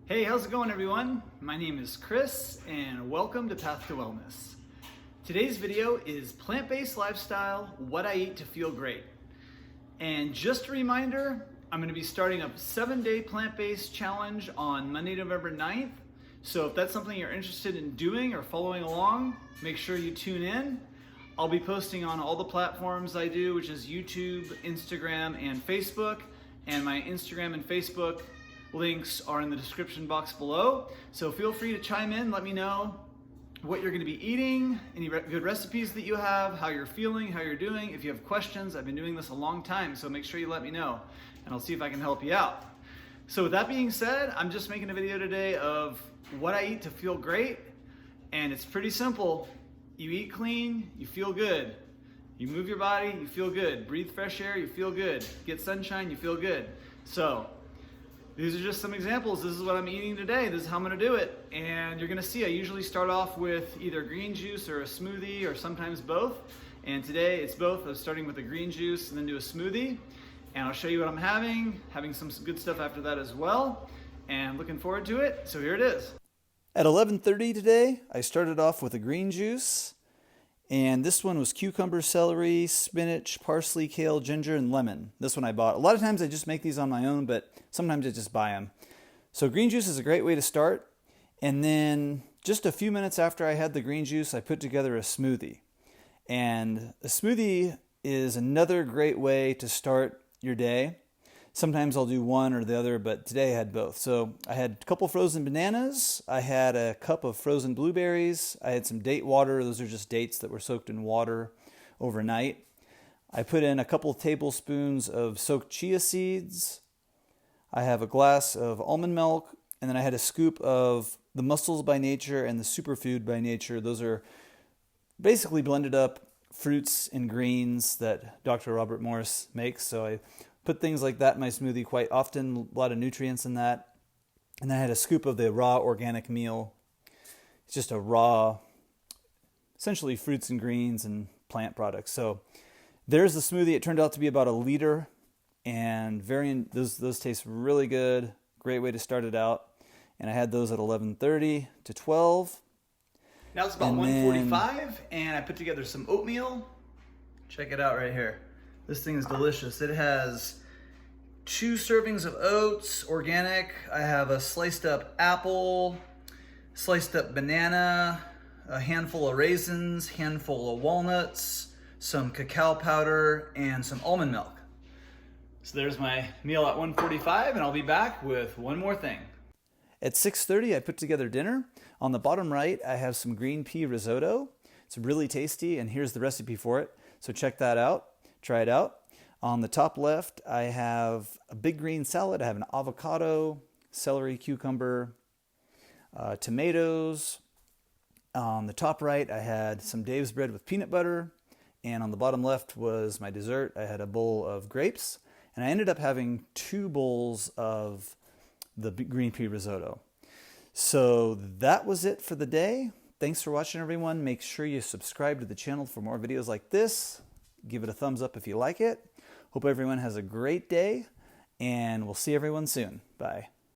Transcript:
Hey, how's it going everyone? My name is Chris and welcome to Path to Wellness. Today's video is plant-based lifestyle, what I eat to feel great. And just a reminder, I'm going to be starting a 7-day plant-based challenge on Monday, November 9th. So if that's something you're interested in doing or following along, make sure you tune in. I'll be posting on all the platforms I do, which is YouTube, Instagram, and Facebook. And my Instagram and Facebook links are in the description box below. So feel free to chime in, let me know what you're going to be eating, any good recipes that you have, how you're feeling, how you're doing. If you have questions, I've been doing this a long time, so make sure you let me know and I'll see if I can help you out. So with that being said, I'm just making a video today of what I eat to feel great, and it's pretty simple. You eat clean, you feel good. You move your body, you feel good. Breathe fresh air, you feel good. Get sunshine, you feel good. So these are just some examples. This is what I'm eating today. This is how I'm gonna do it. And you're gonna see I usually start off with either green juice or a smoothie or sometimes both. And today it's both. I'm starting with a green juice and then do a smoothie. And I'll show you what I'm having some good stuff after that as well. And I'm looking forward to it. So here it is. At 11:30 today, I started off with a green juice. And this one was cucumber, celery, spinach, parsley, kale, ginger, and lemon. This one I bought. A lot of times I just make these on my own, but sometimes I just buy them. So green juice is a great way to start. And then just a few minutes after I had the green juice, I put together a smoothie. And a smoothie is another great way to start your day. Sometimes I'll do one or the other, but today I had both. So I had a couple frozen bananas, I had a cup of frozen blueberries, I had some date water. Those are just dates that were soaked in water overnight. I put in a couple of tablespoons of soaked chia seeds. I have a glass of almond milk, and then I had a scoop of the Muscles by Nature and the Superfood by Nature. Those are basically blended up fruits and greens that Dr. Robert Morris makes. So I put things like that in my smoothie quite often, a lot of nutrients in that. And then I had a scoop of the raw organic meal. It's just a raw, essentially fruits and greens and plant products. So there's the smoothie. It turned out to be about a liter, and those taste really good. Great way to start it out. And I had those at 11:30 to 12. Now it's about 1:45, and I put together some oatmeal. Check it out right here. This thing is delicious. It has 2 servings of oats, organic. I have a sliced up apple, sliced up banana, a handful of raisins, handful of walnuts, some cacao powder, and some almond milk. So there's my meal at 1:45, and I'll be back with one more thing. At 6:30, I put together dinner. On the bottom right, I have some green pea risotto. It's really tasty, and here's the recipe for it. So check that out. Try it out. On the top left, I have a big green salad. I have an avocado, celery, cucumber, tomatoes. On the top right, I had some Dave's bread with peanut butter. And on the bottom left was my dessert. I had a bowl of grapes. And I ended up having 2 bowls of the green pea risotto. So that was it for the day. Thanks for watching, everyone. Make sure you subscribe to the channel for more videos like this. Give it a thumbs up if you like it. Hope everyone has a great day, and we'll see everyone soon. Bye.